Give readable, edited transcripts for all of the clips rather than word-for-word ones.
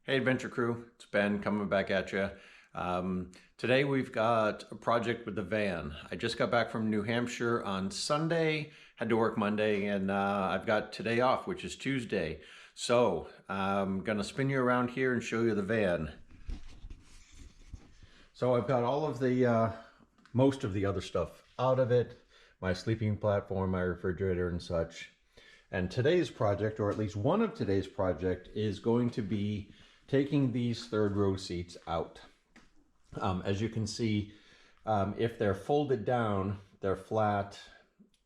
Hey Adventure Crew, it's Ben coming back at you. Today we've got a project with the van. I just got back from New Hampshire on Sunday, had to work Monday, and I've got today off, which is Tuesday. So I'm gonna spin you around here and show you the van. So I've got all of the, most of the other stuff out of it, my sleeping platform, my refrigerator and such. And today's project, or at least one of today's project, is going to be taking these third row seats out. As you can see, if they're folded down, they're flat,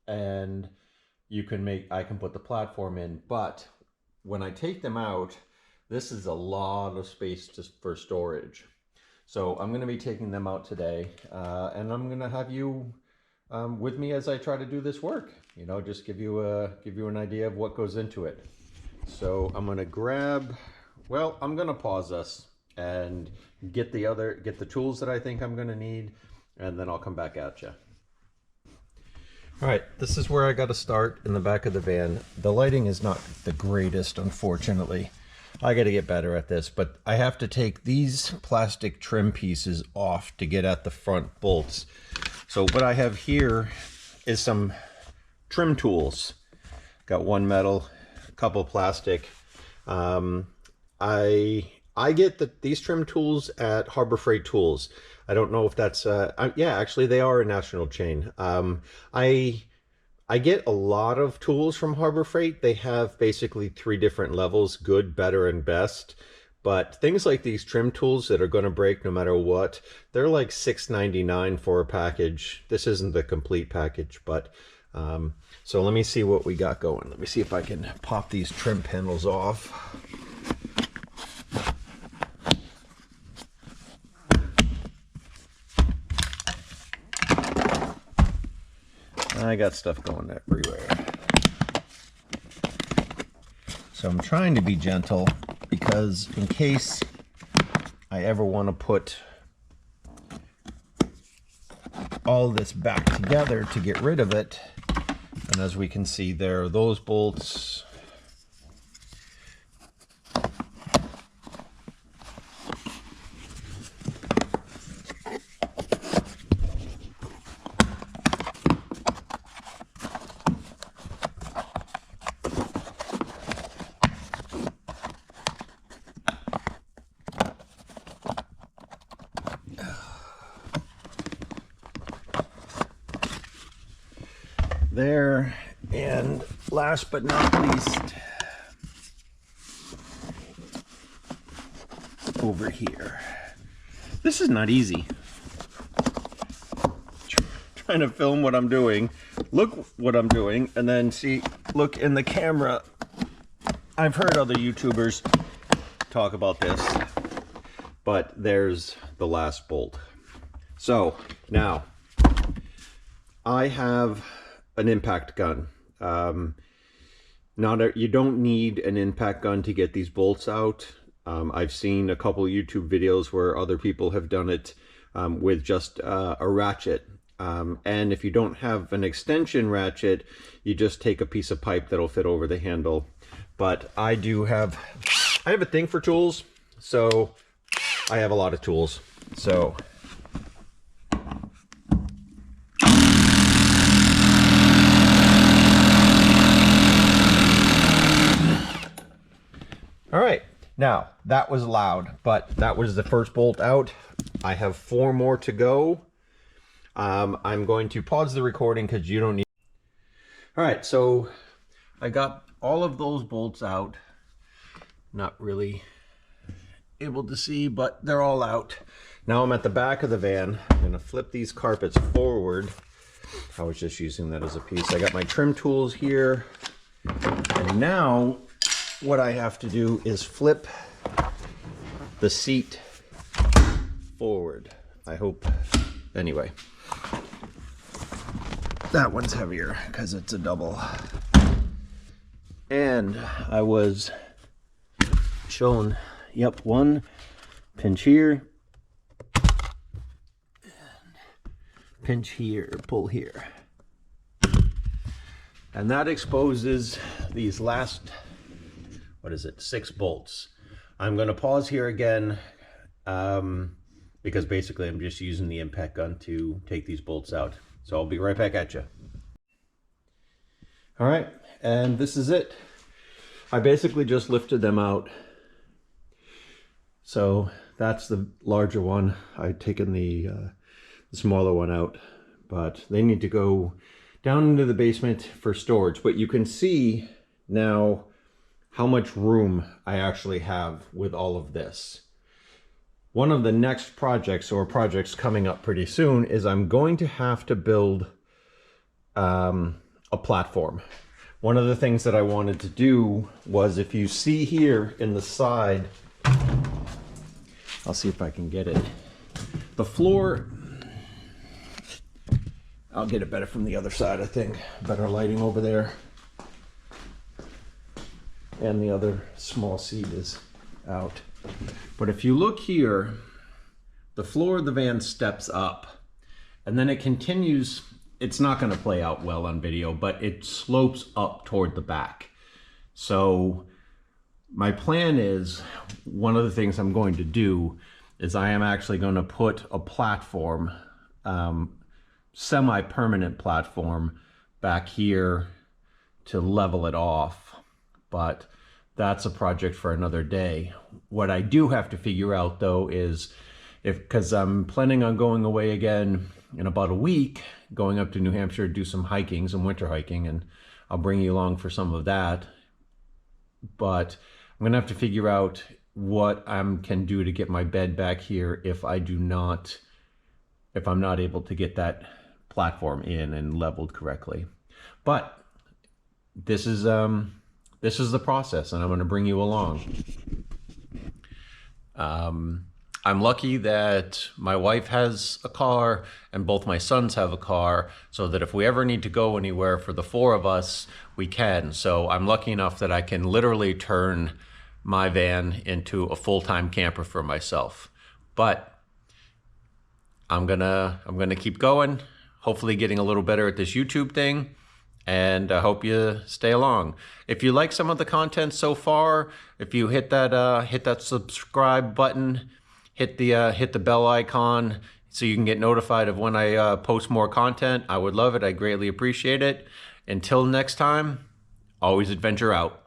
and I can put the platform in. But when I take them out, this is a lot of space for storage. So I'm going to be taking them out today, and I'm going to have you with me as I try to do this work. You know, just give you an idea of what goes into it. So I'm going to grab. Well, I'm gonna pause us and get the tools that I think I'm gonna need, and then I'll come back at you. All right, this is where I got to start, in the back of the van. The lighting is not the greatest, unfortunately. I got to get better at this, but I have to take these plastic trim pieces off to get at the front bolts. So what I have here is some trim tools. Got one metal, a couple plastic. I get these trim tools at Harbor Freight Tools. I don't know if that's yeah, actually they are a national chain. I get a lot of tools from Harbor Freight. They have basically 3 different levels: good, better, and best. But things like these trim tools that are going to break no matter what, they're like $6.99 for a package. This isn't the complete package, but so let me see what we got going. Let me see if I can pop these trim panels off. I got stuff going everywhere. So I'm trying to be gentle, because in case I ever want to put all this back together to get rid of it. And as we can see there, those bolts. There, and last but not least, over here. This is not easy. Trying to film what I'm doing, look what I'm doing, and then look in the camera. I've heard other YouTubers talk about this, but there's the last bolt. So now I have an impact gun. You don't need an impact gun to get these bolts out. I've seen a couple YouTube videos where other people have done it with just a ratchet. And if you don't have an extension ratchet, you just take a piece of pipe that'll fit over the handle. But I have a thing for tools, so I have a lot of tools. So all right, now that was loud, but that was the first bolt out. I have 4 more to go. I'm going to pause the recording because you don't need. All right, so I got all of those bolts out. Not really able to see, but they're all out. Now I'm at the back of the van. I'm gonna flip these carpets forward. I was just using that as a piece. I got my trim tools here, and now what I have to do is flip the seat forward. I hope, anyway. That one's heavier because it's a double. And I was shown, yep, one pinch here, and pinch here, pull here. And that exposes these last, what is it, 6 bolts. I'm going to pause here again because basically I'm just using the impact gun to take these bolts out. So I'll be right back at you. All right, and this is it. I basically just lifted them out. So that's the larger one. I've taken the smaller one out, but they need to go down into the basement for storage. But you can see now how much room I actually have with all of this. One of the next projects or projects coming up pretty soon is I'm going to have to build a platform. One of the things that I wanted to do was, if you see here in the side, I'll see if I can get it. The floor, I'll get it better from the other side, I think. Better lighting over there. And the other small seat is out. But if you look here, the floor of the van steps up and then it continues. It's not going to play out well on video, but it slopes up toward the back. So my plan is, one of the things I'm going to do is I am actually going to put a platform, semi-permanent platform back here to level it off. But that's a project for another day. What I do have to figure out though is, because I'm planning on going away again in about a week, going up to New Hampshire to do some hiking, some winter hiking, and I'll bring you along for some of that. But I'm gonna have to figure out what I can do to get my bed back here if I'm not able to get that platform in and leveled correctly. But this is the process, and I'm going to bring you along. I'm lucky that my wife has a car and both my sons have a car, so that if we ever need to go anywhere for the four of us, we can. So I'm lucky enough that I can literally turn my van into a full-time camper for myself. But I'm gonna keep going, hopefully getting a little better at this YouTube thing. And I hope you stay along. If you like some of the content so far, if you hit that subscribe button, hit the bell icon so you can get notified of when I post more content, I would love it. I greatly appreciate it. Until next time, always adventure out.